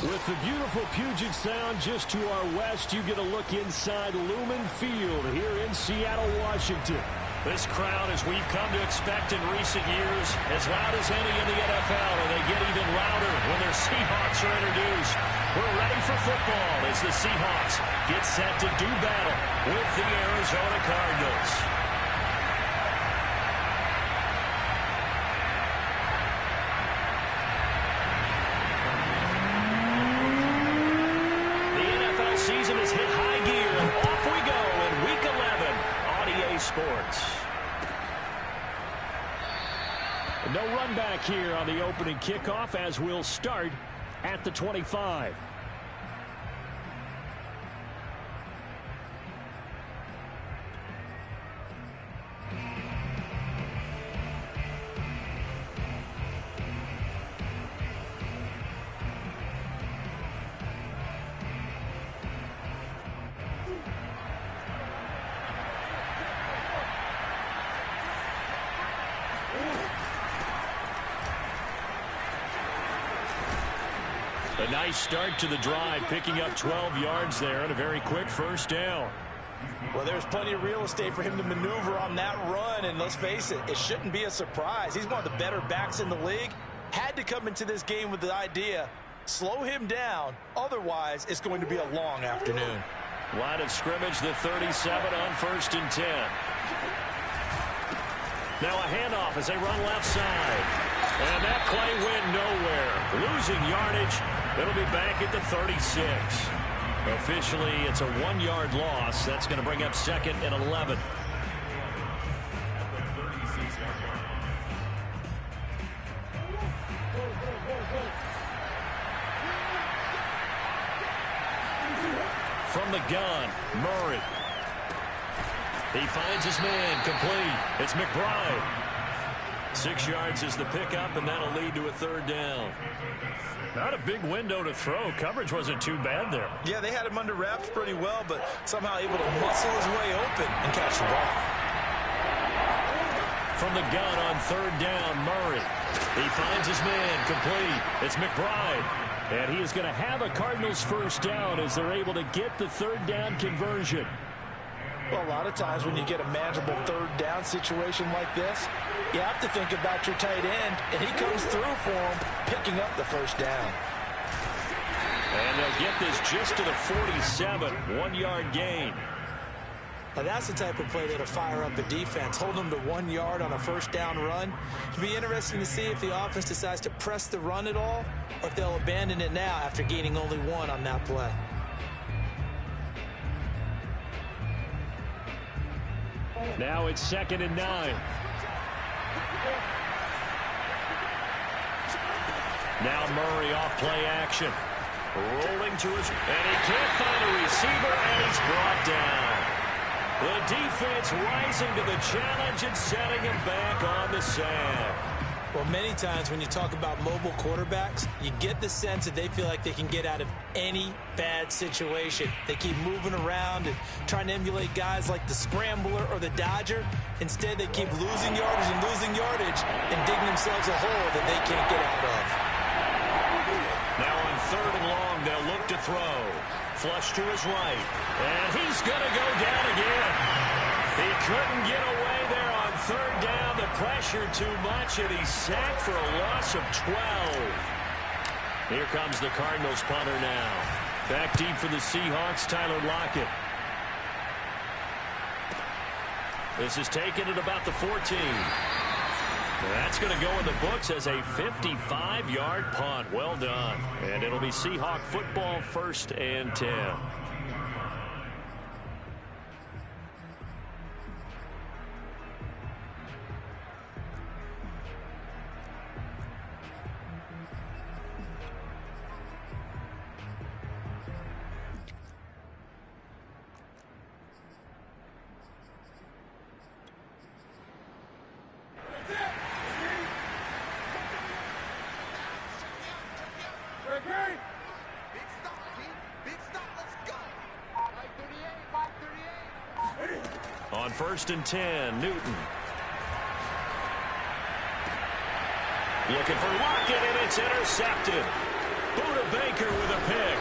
With the beautiful Puget Sound just to our west, you get a look inside Lumen Field here in Seattle, Washington. This crowd, as we've come to expect in recent years, as loud as any in the NFL, and they get even louder when their Seahawks are introduced. We're ready for football as the Seahawks get set to do battle with the Arizona Cardinals. Season has hit high gear, and off we go in Week 11 on EA Sports. No run back here on the opening kickoff as we'll start at the 25. A nice start to the drive, picking up 12 yards there and a very quick first down. Well, there's plenty of real estate for him to maneuver on that run, and let's face it, it shouldn't be a surprise. He's one of the better backs in the league. Had to come into this game with the idea, slow him down, otherwise it's going to be a long afternoon. Line of scrimmage, the 37 on 1st and 10. Now a handoff as they run left side. And that play went nowhere. Losing yardage. It'll be back at the 36. Officially, it's a 1-yard loss. That's going to bring up 2nd and 11. From the gun, Murray. He finds his man, complete. It's McBride. 6 yards is the pickup, and that'll lead to a 3rd down. Not a big window to throw. Coverage wasn't too bad there. Yeah, they had him under wraps pretty well, but somehow able to muscle his way open and catch the ball. From the gun on 3rd down, Murray. He finds his man, complete. It's McBride. And he is going to have a Cardinals first down as they're able to get the 3rd down conversion. Well, a lot of times when you get a manageable 3rd down situation like this, you have to think about your tight end, and he comes through for him, picking up the first down. And they'll get this just to the 47, 1-yard gain. Now that's the type of play that'll fire up a defense. Hold them to 1 yard on a first down run. It'll be interesting to see if the offense decides to press the run at all, or if they'll abandon it now after gaining only 1 on that play. Now it's 2nd and 9. Now Murray off play action. Rolling to his... And he can't find a receiver, and he's brought down. The defense rising to the challenge and setting him back on the sand. Well, many times when you talk about mobile quarterbacks, you get the sense that they feel like they can get out of any bad situation. They keep moving around and trying to emulate guys like the Scrambler or the Dodger. Instead, they keep losing yardage and digging themselves a hole that they can't get out of. Now on 3rd and long, they'll look to throw. Flush to his right. And he's going to go down again. He couldn't get away there on 3rd down. The pressure too much, and he's sacked for a loss of 12. Here comes the Cardinals punter now. Back deep for the Seahawks, Tyler Lockett. This is taken at about the 14. That's going to go in the books as a 55-yard punt. Well done. And it'll be Seahawk football, 1st and 10. On 1st and 10, Newton. Looking for Lockett, and it's intercepted. Buda Baker with a pick.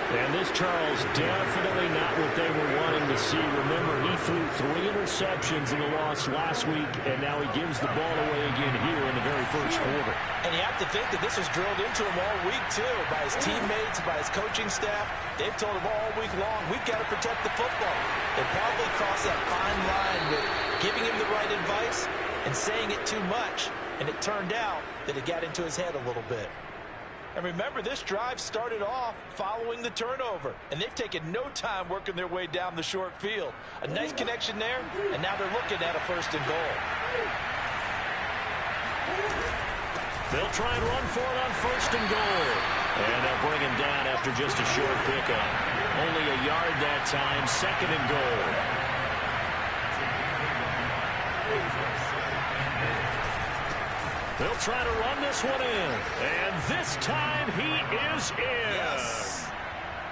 And this, Charles, definitely not what they were wanting to see. Remember, he threw 3 interceptions in the loss last week, and now he gives the ball away again here in the very first quarter. And you have to think that this was drilled into him all week, too, by his teammates, by his coaching staff. They've told him all week long, we've got to protect the football. They probably crossed that fine line with giving him the right advice and saying it too much. And it turned out that it got into his head a little bit. And remember, this drive started off following the turnover. And they've taken no time working their way down the short field. A nice connection there, and now they're looking at a 1st and goal. They'll try and run for it on 1st and goal. And they'll bring him down after just a short pickup. Only a yard that time, 2nd and goal. They'll try to run this one in. And this time he is in. Yes.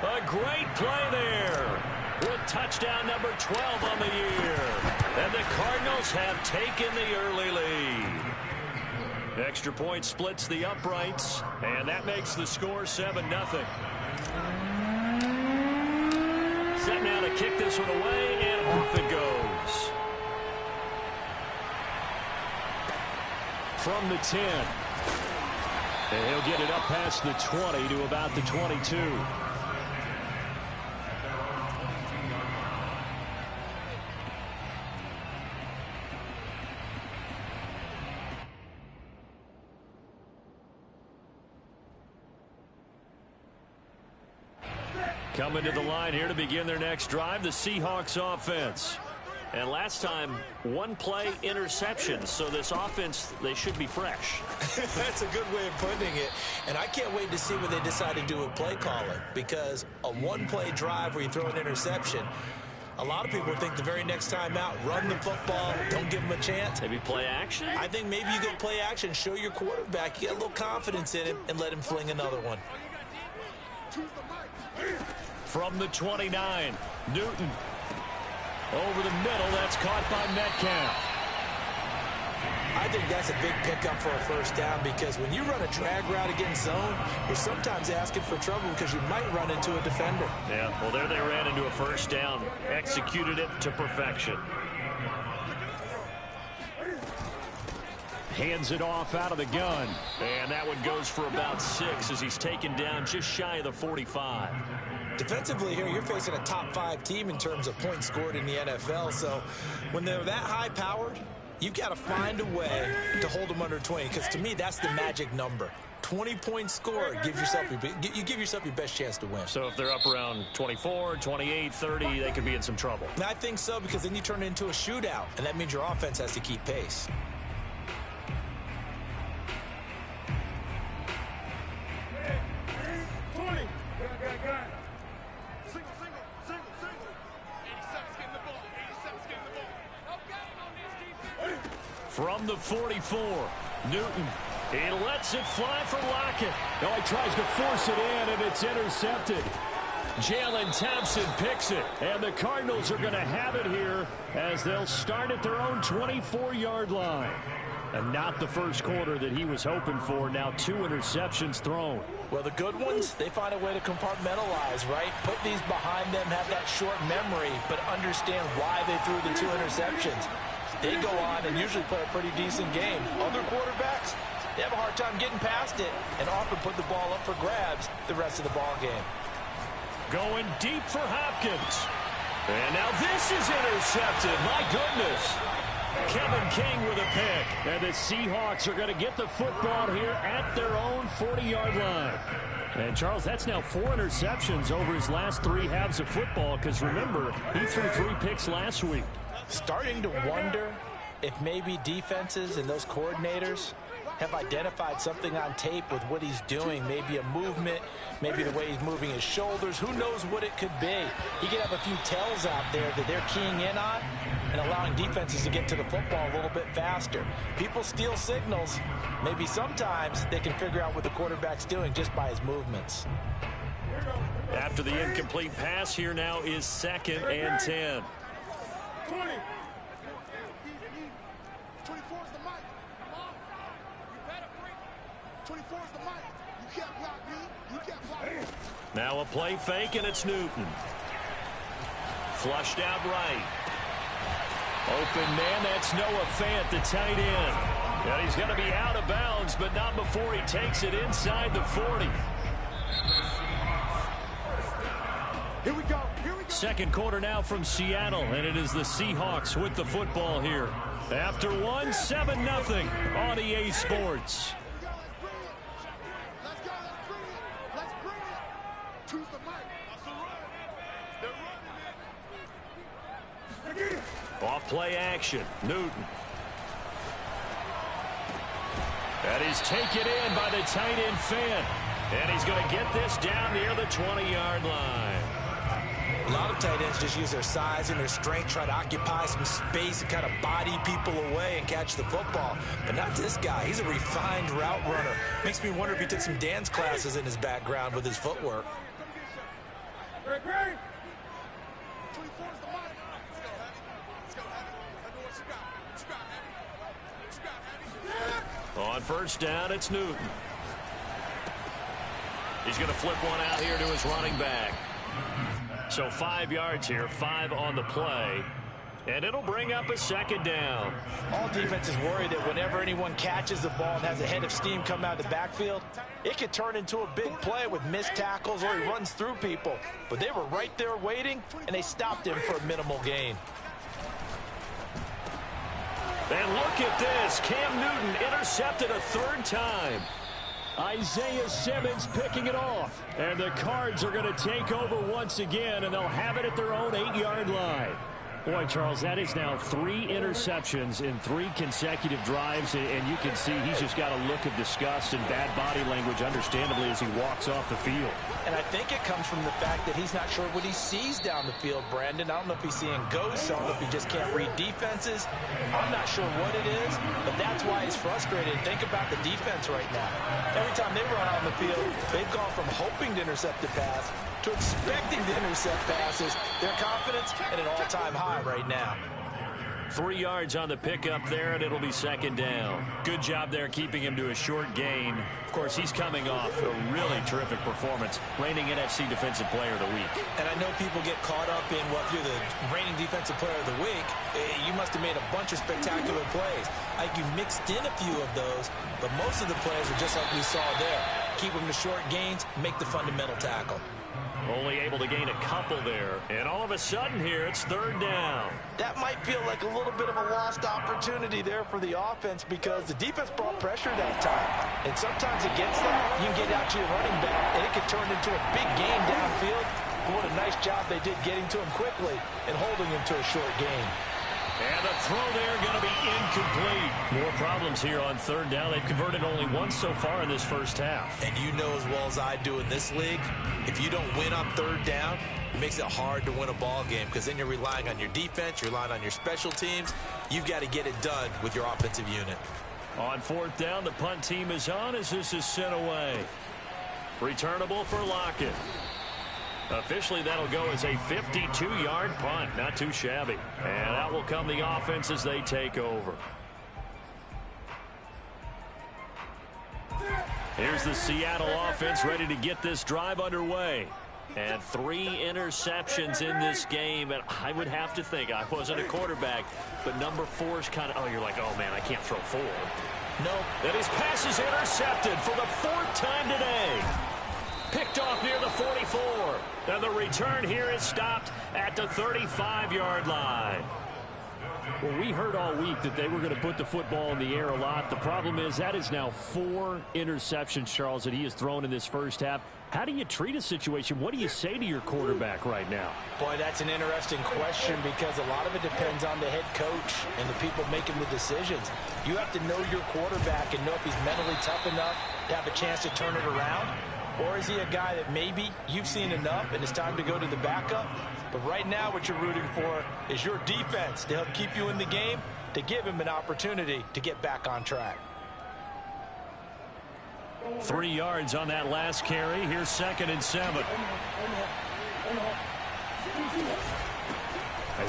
A great play there. With touchdown number 12 on the year. And the Cardinals have taken the early lead. Extra point splits the uprights. And that makes the score 7-0. Set now to kick this one away. And off it goes. From the 10. And he'll get it up past the 20 to about the 22. Coming to the line here to begin their next drive, the Seahawks offense. And last time, 1 play interception. So this offense, they should be fresh. That's a good way of putting it. And I can't wait to see what they decide to do with play calling. Because a 1-play drive where you throw an interception, a lot of people think the very next time out, run the football, don't give them a chance. Maybe play action? I think maybe you get play action, show your quarterback, you get a little confidence in him, and let him fling another one. From the 29, Newton. Over the middle, that's caught by Metcalf. I think that's a big pickup for a 1st down because when you run a drag route against zone, you're sometimes asking for trouble because you might run into a defender. Yeah, well, there they ran into a 1st down. Executed it to perfection. Hands it off out of the gun. And that one goes for about 6 as he's taken down just shy of the 45. Defensively here, you're facing a top 5 team in terms of points scored in the NFL. So when they're that high-powered, you've got to find a way to hold them under 20. Because to me, that's the magic number. 20 points scored, you give yourself your best chance to win. So if they're up around 24, 28, 30, they could be in some trouble. And I think so because then you turn it into a shootout. And that means your offense has to keep pace. From the 44, Newton. He lets it fly for Lockett. No, he tries to force it in, and it's intercepted. Jalen Thompson picks it. And the Cardinals are going to have it here as they'll start at their own 24-yard line. And not the first quarter that he was hoping for. Now 2 interceptions thrown. Well, the good ones, they find a way to compartmentalize, right? Put these behind them, have that short memory, but understand why they threw the 2 interceptions. They go on and usually play a pretty decent game. Other quarterbacks, they have a hard time getting past it and often put the ball up for grabs the rest of the ball game. Going deep for Hopkins. And now this is intercepted. My goodness. Kevin King with a pick. And the Seahawks are going to get the football here at their own 40-yard line. And, Charles, that's now 4 interceptions over his last 3 halves of football because, remember, he threw 3 picks last week. Starting to wonder if maybe defenses and those coordinators have identified something on tape with what he's doing. Maybe a movement, maybe the way he's moving his shoulders. Who knows what it could be? He could have a few tells out there that they're keying in on and allowing defenses to get to the football a little bit faster. People steal signals. Maybe sometimes they can figure out what the quarterback's doing just by his movements. After the incomplete pass, here now is 2nd and 10. 20. 24 is the mic. Come on. You better break. 24 is the mic. Now a play fake, and it's Newton. Flushed out right. Open man, that's Noah Fant, the tight end. And he's going to be out of bounds, but not before he takes it inside the 40. Here we go. Second quarter now from Seattle, and it is the Seahawks with the football here. After one, 7-0 on EA Sports. Off play action, Newton. And he's taken in by the tight end Fant. And he's going to get this down near the 20-yard line. A lot of tight ends just use their size and their strength, try to occupy some space and kind of body people away and catch the football. But not this guy. He's a refined route runner. Makes me wonder if he took some dance classes in his background with his footwork. On first down, it's Newton. He's going to flip one out here to his running back. So 5 yards here, 5 on the play. And it'll bring up a second down. All defenses worry that whenever anyone catches the ball and has a head of steam come out of the backfield, it could turn into a big play with missed tackles or he runs through people. But they were right there waiting, and they stopped him for a minimal gain. And look at this. Cam Newton intercepted a third time. Isaiah Simmons picking it off. And the Cards are going to take over once again, and they'll have it at their own 8-yard line. Boy, Charles, that is now 3 interceptions in 3 consecutive drives, and you can see he's just got a look of disgust and bad body language, understandably, as he walks off the field. And I think it comes from the fact that he's not sure what he sees down the field, Brandon. I don't know if he's seeing ghosts. I don't know if he just can't read defenses. I'm not sure what it is, but that's why he's frustrated. Think about the defense right now. Every time they run out on the field, they've gone from hoping to intercept the pass to expecting to intercept passes. Their confidence at an all-time high right now. 3 yards on the pickup there, and it'll be second down. Good job there keeping him to a short gain. Of course, he's coming off a really terrific performance, reigning NFC Defensive Player of the Week. And I know people get caught up in what you're the reigning Defensive Player of the Week. You must have made a bunch of spectacular plays. I think you mixed in a few of those, but most of the plays are just like we saw there. Keep them to short gains, make the fundamental tackle. Only able to gain a couple there. And all of a sudden here, it's third down. That might feel like a little bit of a lost opportunity there for the offense because the defense brought pressure that time. And sometimes against that, you can get out to your running back, and it can turn into a big game downfield. But what a nice job they did getting to him quickly and holding him to a short gain. And the throw there going to be incomplete. More problems here on third down. They've converted only once so far in this first half. And you know as well as I do in this league, if you don't win on third down, it makes it hard to win a ball game because then you're relying on your defense, you're relying on your special teams. You've got to get it done with your offensive unit. On fourth down, the punt team is on as this is sent away. Returnable for Lockett. Officially, that'll go as a 52-yard punt. Not too shabby. And out will come the offense as they take over. Here's the Seattle offense ready to get this drive underway. And 3 interceptions in this game. And I would have to think, I wasn't a quarterback, but number 4 is kind of, oh, you're like, oh, man, I can't throw 4. No. And his pass is intercepted for the 4th time today. Picked off near the 44. And the return here is stopped at the 35-yard line. Well, we heard all week that they were going to put the football in the air a lot. The problem is that is now 4 interceptions, Charles, that he has thrown in this first half. How do you treat a situation? What do you say to your quarterback right now? Boy, that's an interesting question because a lot of it depends on the head coach and the people making the decisions. You have to know your quarterback and know if he's mentally tough enough to have a chance to turn it around. Or is he a guy that maybe you've seen enough and it's time to go to the backup? But right now what you're rooting for is your defense to help keep you in the game, to give him an opportunity to get back on track. 3 yards on that last carry. Here's 2nd and 7.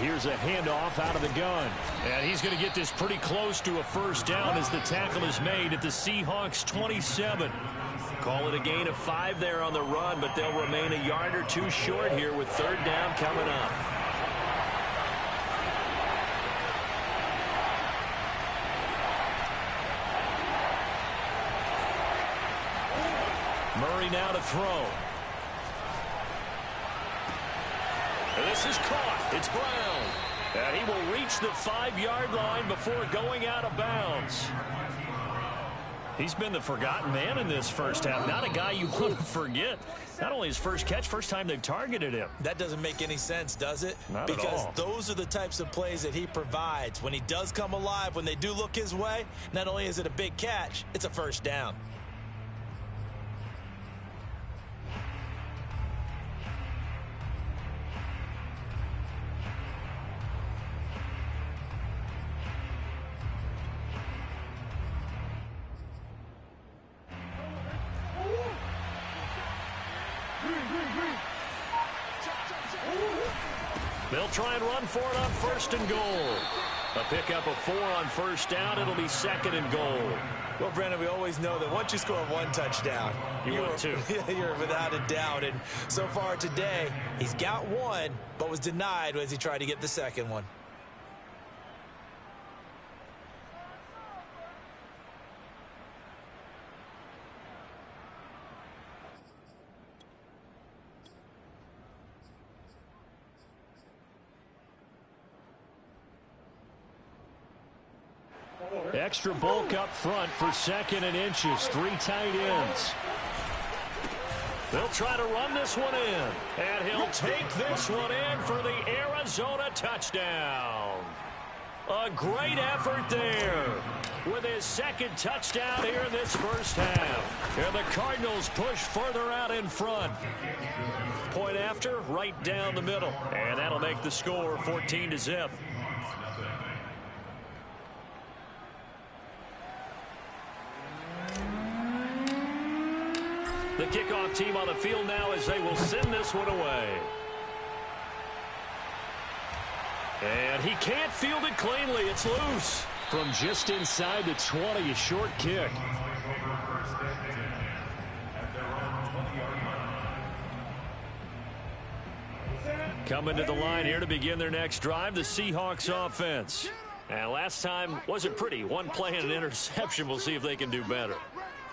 Here's a handoff out of the gun. And he's going to get this pretty close to a first down as the tackle is made at the Seahawks 27. Call it a gain of 5 there on the run, but they'll remain a yard or 2 short here with 3rd down coming up. Murray now to throw. And this is caught. It's Brown. And he will reach the 5-yard line before going out of bounds. He's been the forgotten man in this first half. Not a guy you want to forget. Not only his first catch, first time they've targeted him. That doesn't make any sense, does it? Not at all. Because those are the types of plays that he provides. When he does come alive, when they do look his way, not only is it a big catch, it's a first down. They'll try and run for it on 1st and goal. A pickup of 4 on 1st down. It'll be 2nd and goal. Well, Brandon, we always know that once you score 1 touchdown, you're without a doubt. And so far today, he's got 1, but was denied as he tried to get the 2nd one. Extra bulk up front for 2nd and inches. 3 tight ends. They'll try to run this one in. And he'll take this one in for the Arizona touchdown. A great effort there with his 2nd touchdown here in this first half. And the Cardinals push further out in front. Point after, right down the middle. And that'll make the score 14-0. The kickoff team on the field now as they will send this one away. And he can't field it cleanly. It's loose. From just inside the 20, a short kick. Coming to the line here to begin their next drive, the Seahawks offense. And last time wasn't pretty. 1 play and an interception. We'll see if they can do better.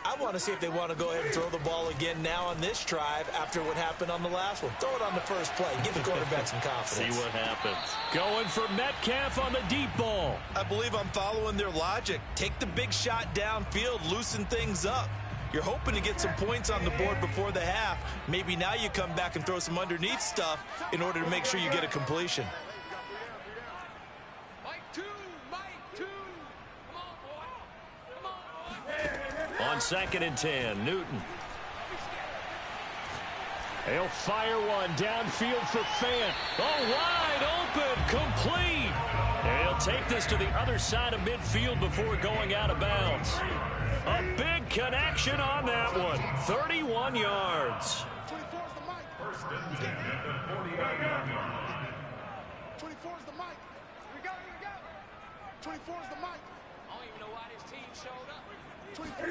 I want to see if they want to go ahead and throw the ball again now on this drive after what happened on the last one. Throw it on the first play. Give the quarterback some confidence. See what happens. Going for Metcalf on the deep ball. I believe I'm following their logic. Take the big shot downfield, loosen things up. You're hoping to get some points on the board before the half. Maybe now you come back and throw some underneath stuff in order to make sure you get a completion. On 2nd and 10, Newton. He'll fire one downfield for Fant. Oh, wide open, complete. And he'll take this to the other side of midfield before going out of bounds. A big connection on that one. 31 yards. 24's the mic. 1st and 10 at the 49-yard line. 24's the mic. Here we go, here we go. 24's the mic. I don't even know why this team showed up. 24.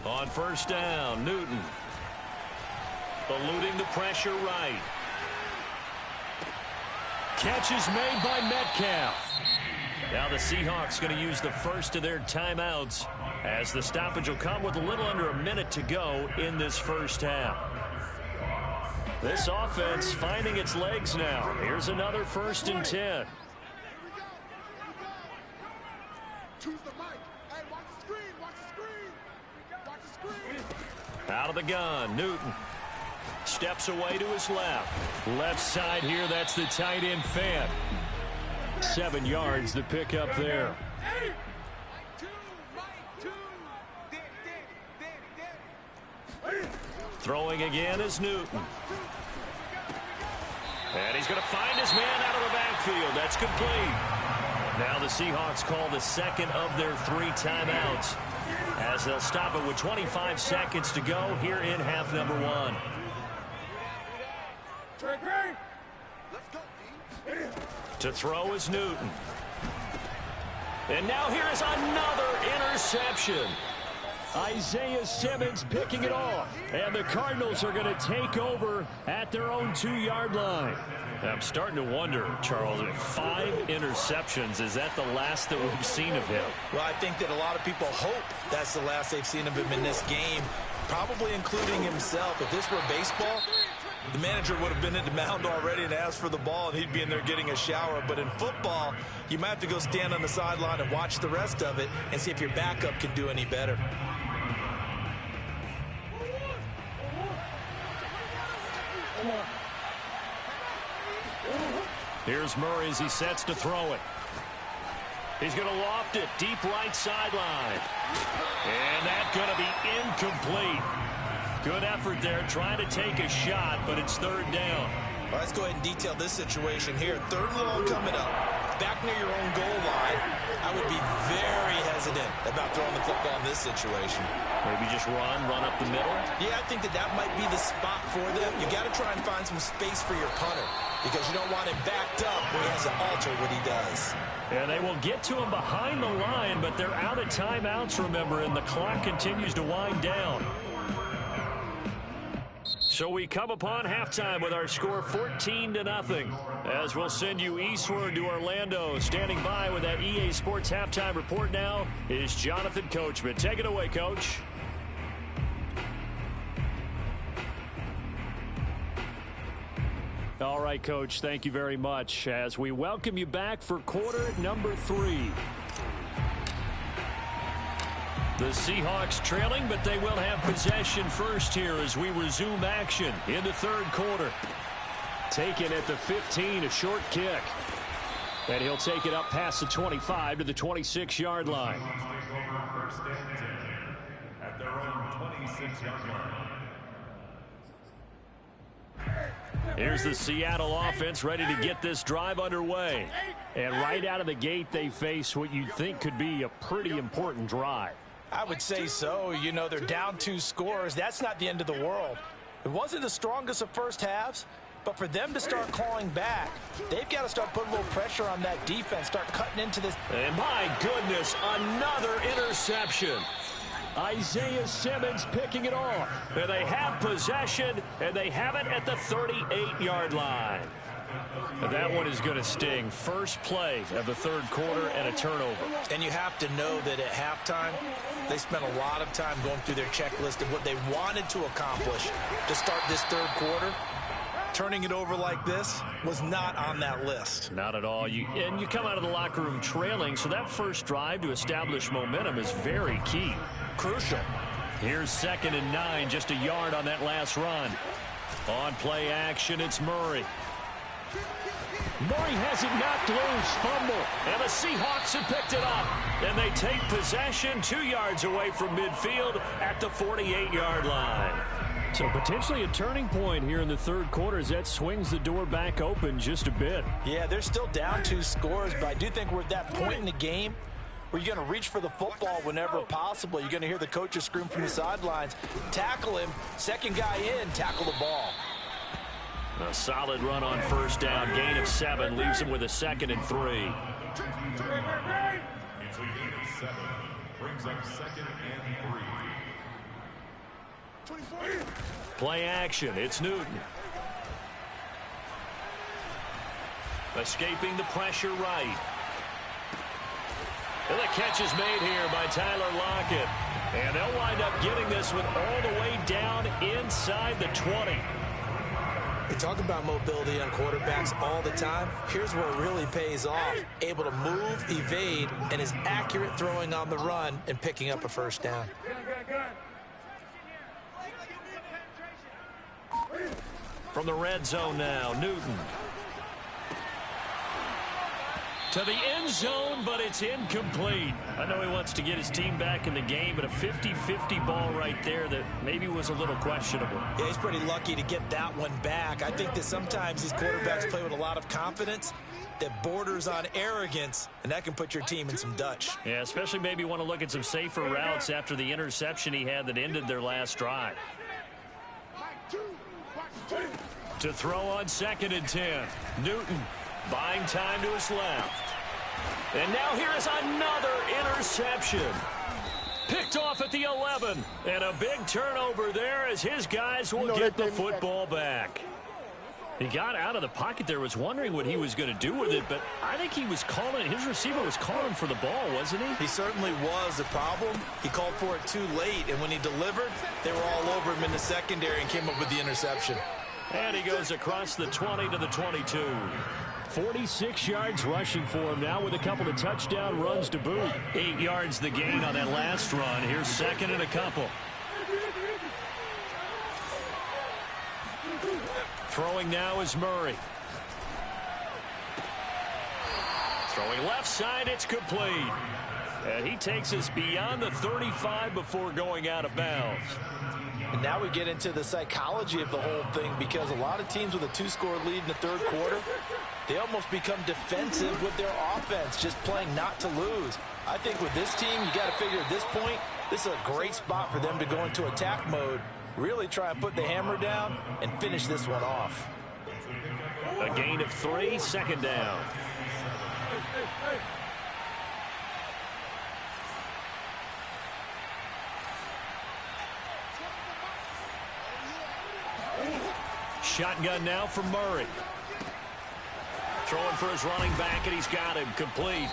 On 1st down, Newton. Eluding the pressure right. Catch is made by Metcalf. Now the Seahawks going to use the first of their timeouts as the stoppage will come with a little under a minute to go in this first half. This offense finding its legs now. Here's another 1st and 10. Choose the mic. Hey, watch the screen, watch the screen. Watch the screen. Out of the gun, Newton. Steps away to his left. Left side here, that's the tight end Fant. 7 yards the pick up there. Throwing again is Newton. And he's going to find his man out of the backfield. That's complete. Now the Seahawks call the 2nd of their 3 timeouts as they'll stop it with 25 seconds to go here in half number 1. To throw is Newton. And now here is another interception. Isaiah Simmons picking it off. And the Cardinals are going to take over at their own 2-yard line. I'm starting to wonder, Charles, 5 interceptions, is that the last that we've seen of him? Well, I think that a lot of people hope that's the last they've seen of him in this game, probably including himself. If this were baseball, the manager would have been at the mound already and asked for the ball, and he'd be in there getting a shower. But in football, you might have to go stand on the sideline and watch the rest of it and see if your backup can do any better. Here's Murray as he sets to throw it. He's going to loft it deep right sideline. And that's going to be incomplete. Good effort there trying to take a shot, but it's 3rd down. Well, let's go ahead and detail this situation here. 3rd and long coming up. Back near your own goal line. I would be very hesitant about throwing the football in this situation. Maybe just run up the middle? Yeah, I think that might be the spot for them. You got to try and find some space for your punter because you don't want him backed up where he has to alter what he does. And they will get to him behind the line, but they're out of timeouts, remember, and the clock continues to wind down. So we come upon halftime with our score 14-0. As we'll send you eastward to Orlando. Standing by with that EA Sports halftime report now is Jonathan Coachman. Take it away, Coach. All right, Coach, thank you very much as we welcome you back for quarter number 3. The Seahawks trailing, but they will have possession first here as we resume action in the 3rd quarter. Taken at the 15, a short kick. And he'll take it up past the 25 to the 26-yard line. At their own 26-yard line. Here's the Seattle offense ready to get this drive underway. And right out of the gate, they face what you'd think could be a pretty important drive. I would say so. You know, they're down 2 scores. That's not the end of the world. It wasn't the strongest of first halves, but for them to start clawing back, they've got to start putting a little pressure on that defense, start cutting into this. And my goodness, another interception. Isaiah Simmons picking it off. And they have possession, and they have it at the 38-yard line. And that one is going to sting. First play of the 3rd quarter and a turnover. And you have to know that at halftime, they spent a lot of time going through their checklist of what they wanted to accomplish to start this 3rd quarter. Turning it over like this was not on that list. Not at all. You come out of the locker room trailing, so that first drive to establish momentum is very key. Crucial. Here's 2nd and 9, just a yard on that last run. On play action, it's Murray. Murray has it knocked loose, fumble, and the Seahawks have picked it up. And they take possession 2 yards away from midfield at the 48-yard line. So potentially a turning point here in the 3rd quarter as that swings the door back open just a bit. Yeah, they're still down 2 scores, but I do think we're at that point in the game where you're going to reach for the football whenever possible. You're going to hear the coaches scream from the sidelines. Tackle him. 2nd guy in, tackle the ball. A solid run on 1st down. Gain of 7 leaves him with a 2nd and 3. It's a gain of 7. Brings up 2nd and 3. Play action. It's Newton. Escaping the pressure right. And the catch is made here by Tyler Lockett. And they'll wind up getting this one all the way down inside the 20. We talk about mobility on quarterbacks all the time. Here's where it really pays off. Able to move, evade, and is accurate throwing on the run and picking up a 1st down. From the red zone now, Newton. To the end zone, but it's incomplete. I know he wants to get his team back in the game, but a 50-50 ball right there that maybe was a little questionable. Yeah, he's pretty lucky to get that one back. I think that sometimes these quarterbacks play with a lot of confidence that borders on arrogance, and that can put your team in some Dutch. Yeah, especially maybe want to look at some safer routes after the interception he had that ended their last drive. To throw on 2nd and 10. Newton buying time to his left. And now here is another interception. Picked picked off at the 11. And a big turnover there as his guys will get the football back. He got out of the pocket there, was wondering what he was going to do with it, but I think he was calling, his receiver was calling for the ball, wasn't he? He certainly was. The problem, he called for it too late, and when he delivered, they were all over him in the secondary and came up with the interception. And he goes across the 20 to the 22. 46 yards rushing for him now with a couple of touchdown runs to boot. 8 yards the gain on that last run. Here's second and a couple. Throwing now is Murray. Throwing left side, it's complete. And he takes us beyond the 35 before going out of bounds. And now we get into the psychology of the whole thing, because a lot of teams with a 2-score lead in the third quarter, they almost become defensive with their offense, just playing not to lose. I think with this team, you got to figure at this point, this is a great spot for them to go into attack mode, really try and put the hammer down and finish this one off. A gain of 3, second down. Shotgun now for Murray. Throwing for his running back, and he's got him complete.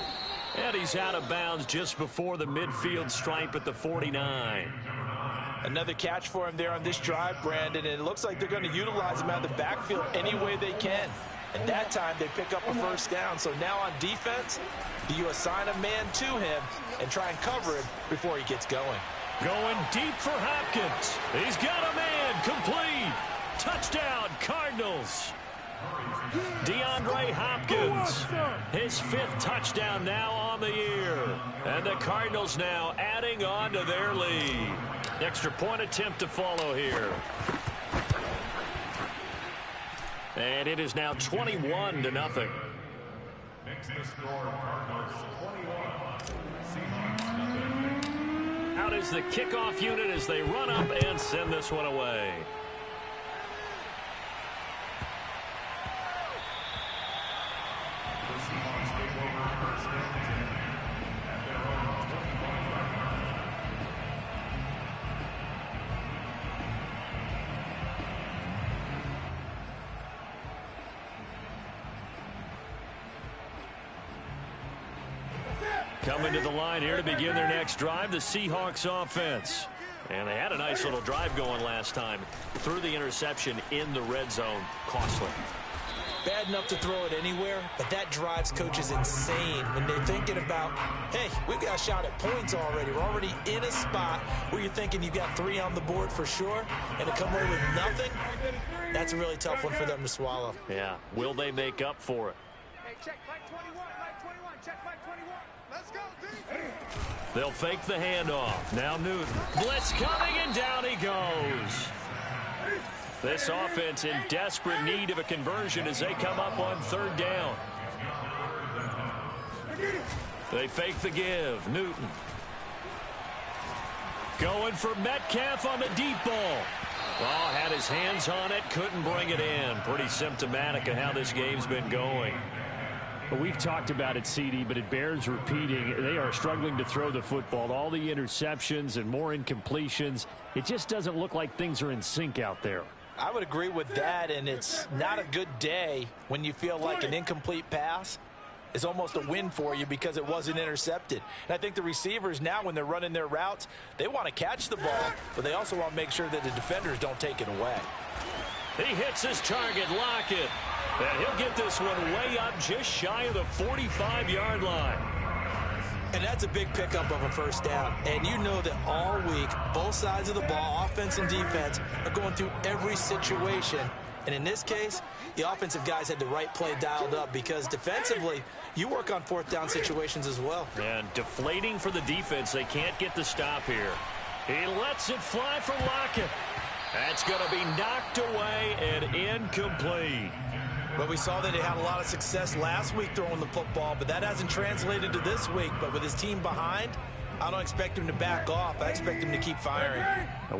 And he's out of bounds just before the midfield stripe at the 49. Another catch for him there on this drive, Brandon, and it looks like they're going to utilize him out of the backfield any way they can. And that time they pick up a first down. So now on defense, do you assign a man to him and try and cover him before he gets going? Going deep for Hopkins. He's got a man complete. Touchdown, Cardinals. DeAndre Hopkins, his 5th touchdown now on the year. And the Cardinals now adding on to their lead. Extra point attempt to follow here. And it is now 21-0. Makes the score Cardinals 21, Seahawks 0. Out is the kickoff unit as they run up and send this one away. Coming to the line here to begin their next drive, the Seahawks offense. And they had a nice little drive going last time. Threw the interception in the red zone. Costly. Bad enough to throw it anywhere, but that drives coaches insane when they're thinking about, hey, we've got a shot at points already. We're already in a spot where you're thinking you got 3 on the board for sure, and to come away with nothing, that's a really tough one for them to swallow. Yeah. Will they make up for it? Hey, check flag 21, check flag 21. Let's go, D. They'll fake the handoff. Now Newton. Blitz coming, and down he goes. This offense in desperate need of a conversion as they come up on 3rd down. They fake the give. Newton. Going for Metcalf on the deep ball. Well, had his hands on it, couldn't bring it in. Pretty symptomatic of how this game's been going. Well, we've talked about it, CD, but it bears repeating. They are struggling to throw the football. All the interceptions and more incompletions. It just doesn't look like things are in sync out there. I would agree with that, and it's not a good day when you feel like an incomplete pass is almost a win for you because it wasn't intercepted. And I think the receivers now, when they're running their routes, they want to catch the ball, but they also want to make sure that the defenders don't take it away. He hits his target, Lockett. And he'll get this one way up just shy of the 45-yard line. And that's a big pickup of a first down. And you know that all week, both sides of the ball, offense and defense, are going through every situation. And in this case, the offensive guys had the right play dialed up because defensively, you work on 4th down situations as well. And deflating for the defense. They can't get the stop here. He lets it fly for Lockett. That's going to be knocked away and incomplete. But we saw that he had a lot of success last week throwing the football, but that hasn't translated to this week. But with his team behind, I don't expect him to back off. I expect him to keep firing.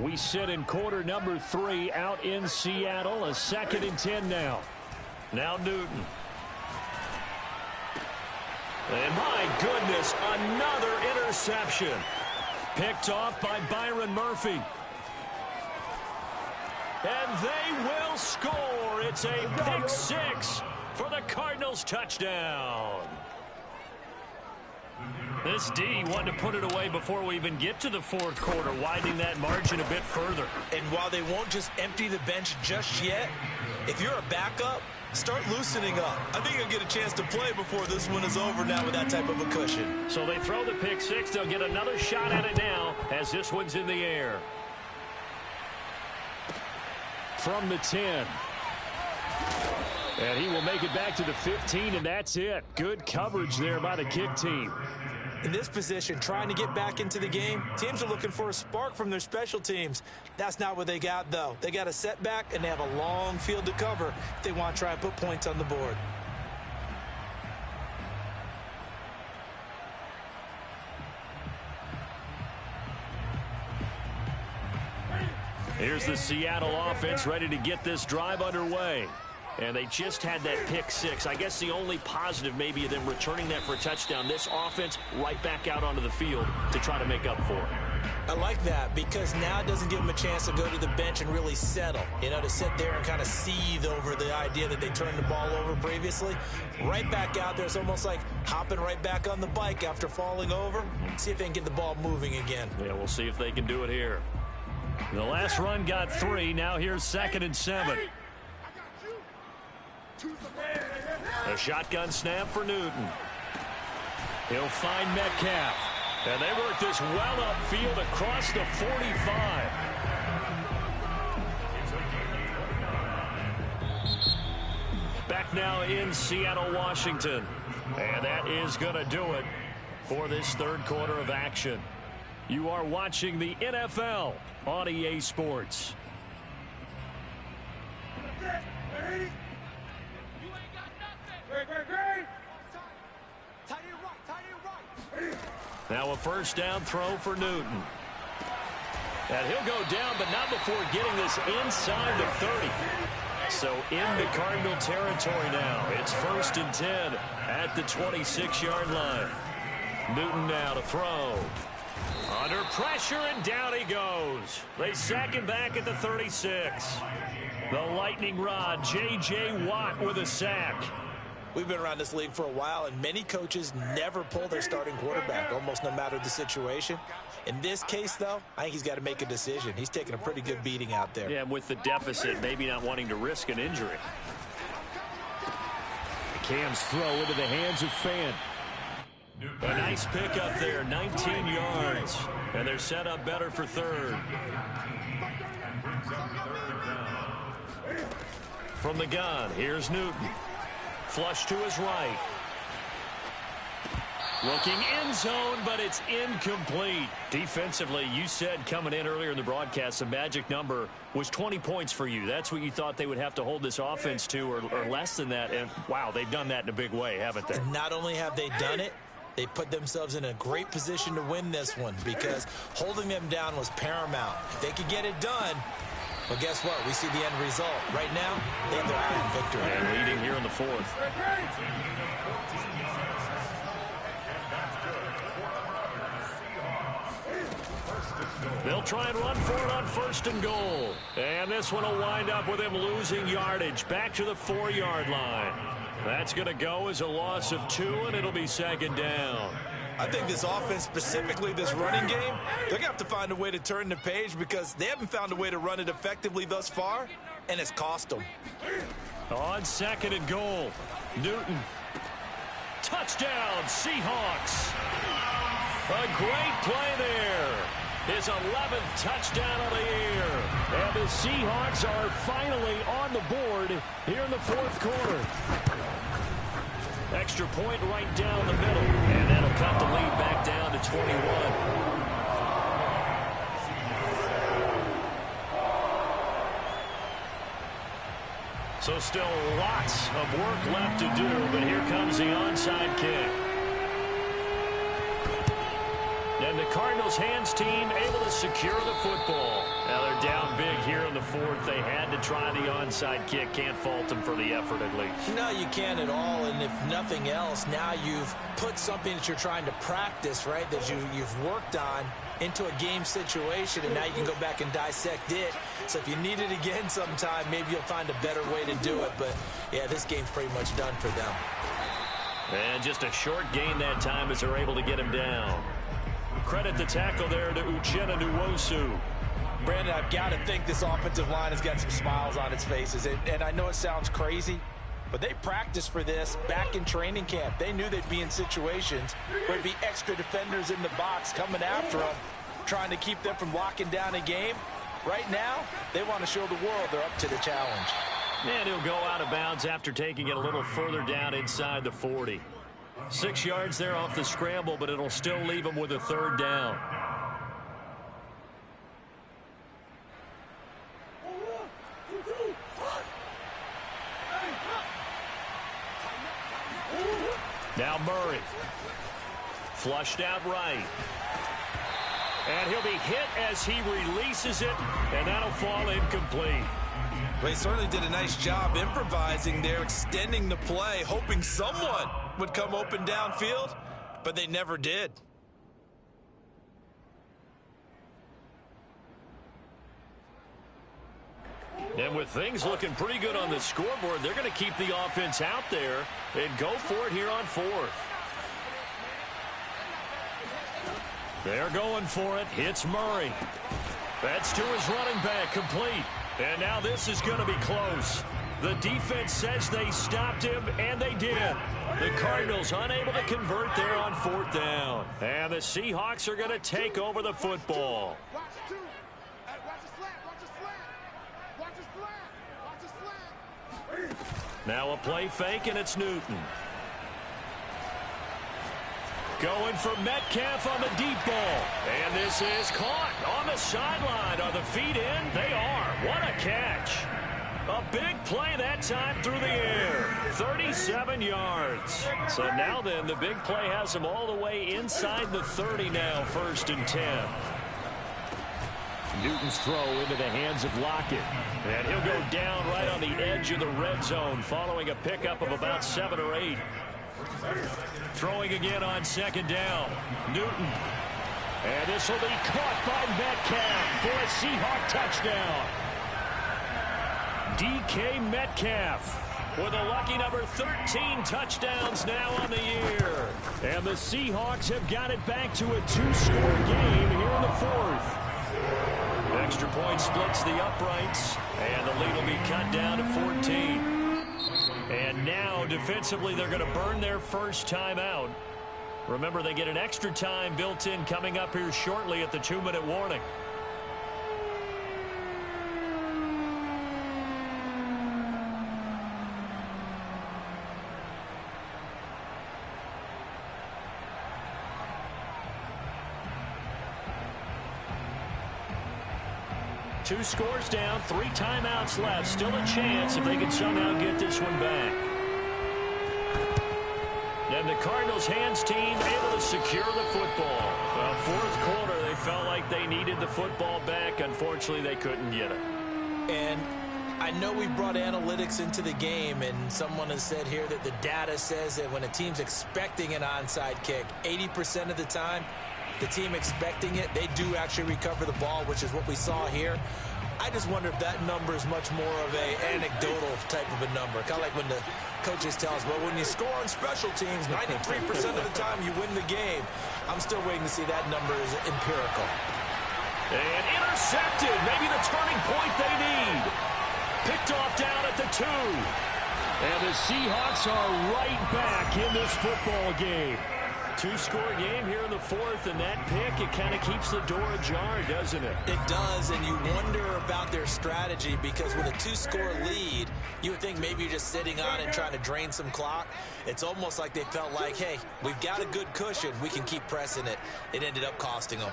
We sit in quarter number 3 out in Seattle. A 2nd and 10 now. Now Newton. And my goodness, another interception. Picked off by Byron Murphy. And they will score. It's a pick six for the Cardinals touchdown. This D wanted to put it away before we even get to the fourth quarter, widening that margin a bit further. And while they won't just empty the bench just yet, if you're a backup, start loosening up. I think you'll get a chance to play before this one is over now with that type of a cushion. So they throw the pick six. They'll get another shot at it now as this one's in the air. From the 10. And he will make it back to the 15, and that's it. Good coverage there by the kick team. In this position, trying to get back into the game, teams are looking for a spark from their special teams. That's not what they got, though. They got a setback, and they have a long field to cover if they want to try and put points on the board. Here's the Seattle offense ready to get this drive underway. And they just had that pick six. I guess the only positive maybe of them returning that for a touchdown. This offense right back out onto the field to try to make up for it. I like that because now it doesn't give them a chance to go to the bench and really settle. You know, to sit there and kind of seethe over the idea that they turned the ball over previously. Right back out there. It's almost like hopping right back on the bike after falling over. See if they can get the ball moving again. Yeah, we'll see if they can do it here. The last run got 3. Now here's 2nd and 7. A shotgun snap for Newton. He'll find Metcalf. And they work this well upfield across the 45. Back now in Seattle, Washington. And that is going to do it for this third quarter of action. You are watching the NFL on EA Sports. Now a first down throw for Newton. And he'll go down, but not before getting this inside the 30. So into Cardinal territory now. It's 1st and 10 at the 26-yard line. Newton now to throw. Under pressure, and down he goes. They sack him back at the 36. The lightning rod, J.J. Watt with a sack. We've been around this league for a while, and many coaches never pull their starting quarterback, almost no matter the situation. In this case, though, I think he's got to make a decision. He's taking a pretty good beating out there. Yeah, with the deficit, maybe not wanting to risk an injury. Cam's throw into the hands of Fan. A nice pickup there, 19 yards. And they're set up better for third. From the gun, here's Newton. Flush to his right. Looking end zone, but it's incomplete. Defensively, you said coming in earlier in the broadcast, the magic number was 20 points for you. That's what you thought they would have to hold this offense to, or less than that. And, wow, they've done that in a big way, haven't they? And not only have they done it, they put themselves in a great position to win this one because holding them down was paramount. If they could get it done, well, guess what? We see the end result. Right now, they have their eye on victory. And leading here in the 4th. They'll try and run for it on 1st and goal. And this one will wind up with him losing yardage back to the 4-yard line. That's going to go as a loss of 2, and it'll be 2nd down. I think this offense, specifically this running game, they're going to have to find a way to turn the page because they haven't found a way to run it effectively thus far, and it's cost them. On 2nd and goal, Newton. Touchdown, Seahawks. A great play there. His 11th touchdown of the year. And the Seahawks are finally on the board here in the 4th quarter. Extra point right down the middle. And that'll cut the lead back down to 21. So still lots of work left to do, but here comes the onside kick. And the Cardinals hands team able to secure the football. Now they're down big here in the fourth. They had to try the onside kick. Can't fault them for the effort at least. No, you can't at all. And if nothing else, now you've put something that you're trying to practice, right, that you've worked on into a game situation, and now you can go back and dissect it. So if you need it again sometime, maybe you'll find a better way to do it. But, yeah, this game's pretty much done for them. And just a short gain that time as they're able to get him down. Credit the tackle there to Uchenna Nwosu. Brandon, I've got to think this offensive line has got some smiles on its faces. And I know it sounds crazy, but they practiced for this back in training camp. They knew they'd be in situations where there'd be extra defenders in the box coming after them, trying to keep them from locking down a game. Right now, they want to show the world they're up to the challenge. And he'll go out of bounds after taking it a little further down inside the 40. 6 yards there off the scramble, but it'll still leave him with a third down. Now Murray. Flushed out right. And he'll be hit as he releases it, and that'll fall incomplete. Well, he certainly did a nice job improvising there, extending the play, hoping someone would come open downfield, but they never did. And with things looking pretty good on the scoreboard, they're going to keep the offense out there and go for it here on fourth. They're going for it. Hits Murray. That's to his running back, complete. And now this is going to be close. The defense says they stopped him, and they did. The Cardinals unable to convert there on fourth down. And the Seahawks are going to take over the football. Now a play fake, and it's Newton. Going for Metcalf on the deep ball. And this is caught on the sideline. Are the feet in? They are. What a catch. A big play that time through the air. 37 yards. So now then, the big play has him all the way inside the 30 now, 1st and 10. Newton's throw into the hands of Lockett. And he'll go down right on the edge of the red zone following a pickup of about 7 or 8. Throwing again on 2nd down. Newton. And this will be caught by Metcalf for a Seahawk touchdown. DK Metcalf with a lucky number 13 touchdowns now on the year. And the Seahawks have got it back to a 2-score game here in the 4th. Extra point splits the uprights, and the lead will be cut down to 14. And now, defensively, they're going to burn their first timeout. Remember, they get an extra time built in coming up here shortly at the 2-minute warning. Two scores down, 3 timeouts left. Still a chance if they can somehow get this one back. And the Cardinals hands team able to secure the football. Well, 4th quarter, they felt like they needed the football back. Unfortunately, they couldn't get it. And I know we brought analytics into the game, and someone has said here that the data says that when a team's expecting an onside kick, 80% of the time, the team expecting it, they do actually recover the ball, which is what we saw here. I just wonder if that number is much more of a anecdotal type of a number. Kind of like when the coaches tell us, well, when you score on special teams, 93% of the time you win the game. I'm still waiting to see that number is empirical. And intercepted. Maybe the turning point they need. Picked off down at the 2. And the Seahawks are right back in this football game. 2-score game here in the 4th, and that pick, it kind of keeps the door ajar, doesn't it? It does, and you wonder about their strategy, because with a 2-score lead, you would think maybe you're just sitting on it trying to drain some clock. It's almost like they felt like, hey, we've got a good cushion. We can keep pressing it. It ended up costing them.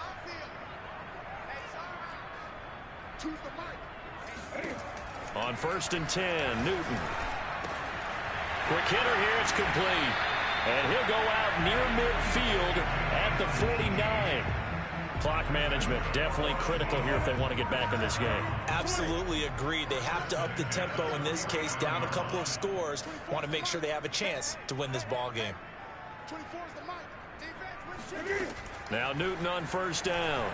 On 1st and 10, Newton. Quick hitter here, it's complete. And he'll go out near midfield at the 49. Clock management definitely critical here if they want to get back in this game. Absolutely agreed. They have to up the tempo in this case, down a couple of scores. Want to make sure they have a chance to win this ball game. 24 is the mic. Defense wins. Now Newton on first down.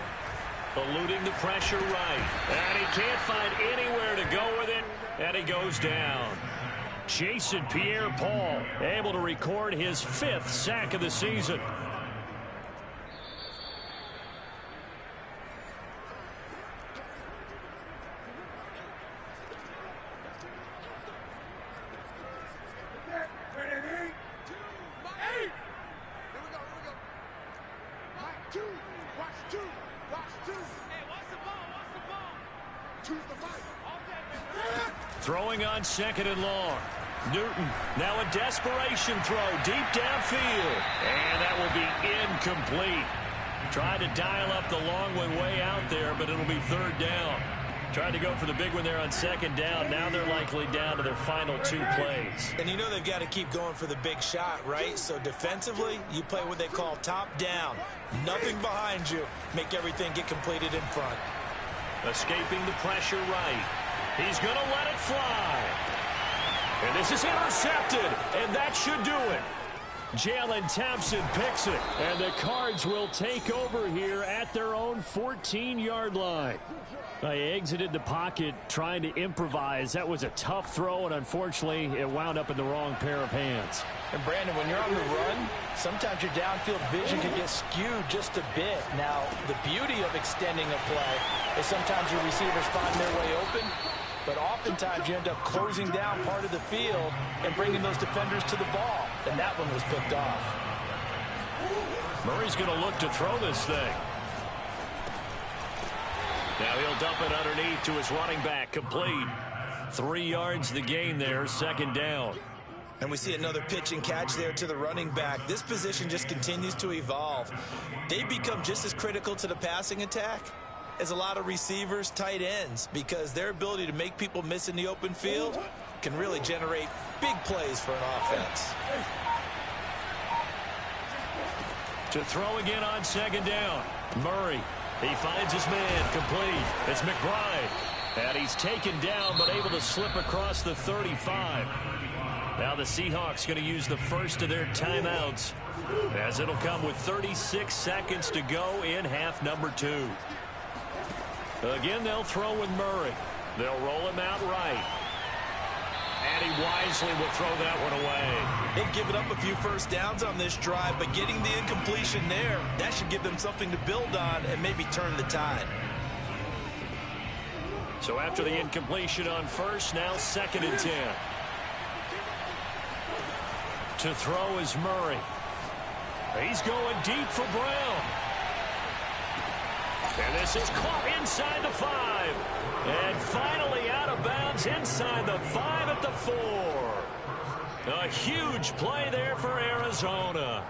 Eluding the pressure right. And he can't find anywhere to go with it. And he goes down. Jason Pierre-Paul able to record his 5th sack of the season. Throwing on 2nd and long. Newton, now a desperation throw deep downfield. And that will be incomplete. Tried to dial up the long one way out there, but it'll be 3rd down. Tried to go for the big one there on 2nd down. Now they're likely down to their final 2 plays. And you know they've got to keep going for the big shot, right? So defensively, you play what they call top down. Nothing behind you. Make everything get completed in front. Escaping the pressure right. He's going to let it fly. And this is intercepted, and that should do it. Jalen Thompson picks it, and the Cards will take over here at their own 14-yard line. They exited the pocket trying to improvise. That was a tough throw, and unfortunately, it wound up in the wrong pair of hands. And Brandon, when you're on the run, sometimes your downfield vision can get skewed just a bit. Now, the beauty of extending a play is sometimes your receivers find their way open, but oftentimes you end up closing down part of the field and bringing those defenders to the ball. And that one was picked off. Murray's going to look to throw this thing. Now he'll dump it underneath to his running back, complete. 3 yards the gain there, 2nd down. And we see another pitch and catch there to the running back. This position just continues to evolve. They become just as critical to the passing attack as a lot of receivers, tight ends, because their ability to make people miss in the open field can really generate big plays for an offense. To throw again on 2nd down. Murray. He finds his man, complete. It's McBride. And he's taken down, but able to slip across the 35. Now the Seahawks going to use the first of their timeouts, as it'll come with 36 seconds to go in half number 2. Again, they'll throw with Murray. They'll roll him out right. And he wisely will throw that one away. They've given up a few first downs on this drive, but getting the incompletion there, that should give them something to build on and maybe turn the tide. So after the incompletion on first, now 2nd and 10. To throw is Murray. He's going deep for Brown. And this is caught inside the 5. And finally out of bounds inside the 5 at the 4. A huge play there for Arizona.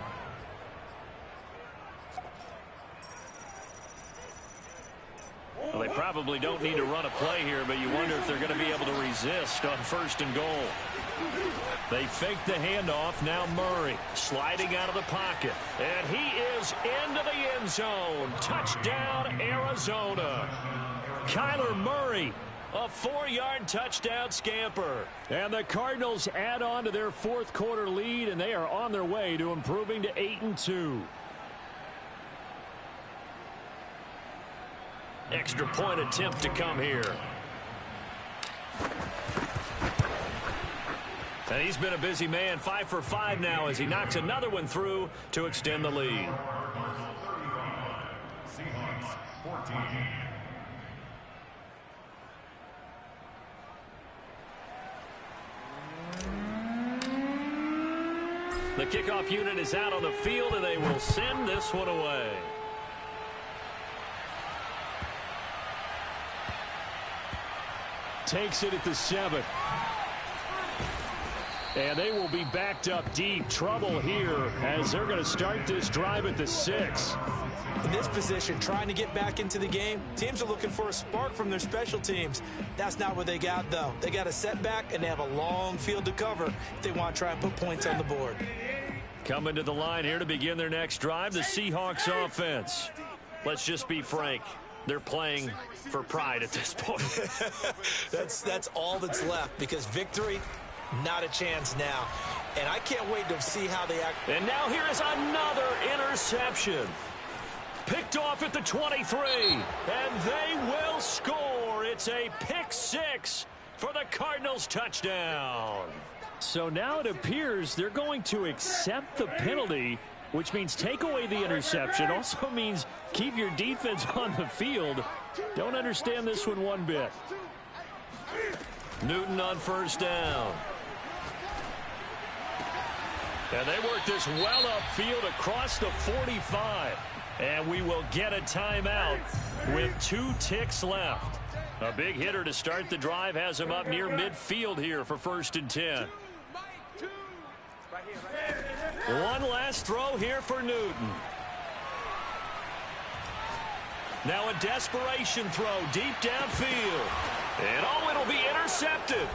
Well, they probably don't need to run a play here, but you wonder if they're going to be able to resist on 1st and goal. They fake the handoff. Now Murray sliding out of the pocket. And he is into the end zone. Touchdown, Arizona. Kyler Murray, a 4-yard touchdown scamper. And the Cardinals add on to their 4th quarter lead, and they are on their way to improving to 8-2. Extra point attempt to come here. And he's been a busy man, 5 for 5 now as he knocks another one through to extend the lead. Seahawks 14. The kickoff unit is out on the field, and they will send this one away. Takes it at the 7. And they will be backed up deep. Trouble here as they're going to start this drive at the 6. In this position, trying to get back into the game, teams are looking for a spark from their special teams. That's not what they got, though. They got a setback, and they have a long field to cover if they want to try and put points on the board. Coming to the line here to begin their next drive, the Seahawks offense. Let's just be frank. They're playing for pride at this point. That's all that's left, because victory, not a chance now. And I can't wait to see how they act. And now here is another interception. Picked off at the 23. And they will score. It's a pick six for the Cardinals touchdown. So now it appears they're going to accept the penalty, which means take away the interception. Also means keep your defense on the field. Don't understand this one bit. Newton on first down. And they work this well upfield across the 45. And we will get a timeout with 2 ticks left. A big hitter to start the drive has him up near midfield here for 1st and 10. One last throw here for Newton. Now a desperation throw deep downfield. And it'll be intercepted.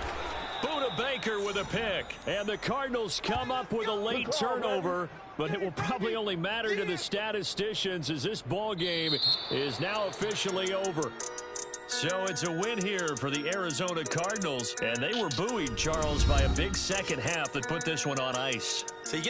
Buda Baker with a pick. And the Cardinals come up with a late turnover, but it will probably only matter to the statisticians as this ball game is now officially over. So it's a win here for the Arizona Cardinals, and they were buoyed, Charles, by a big second half that put this one on ice. So you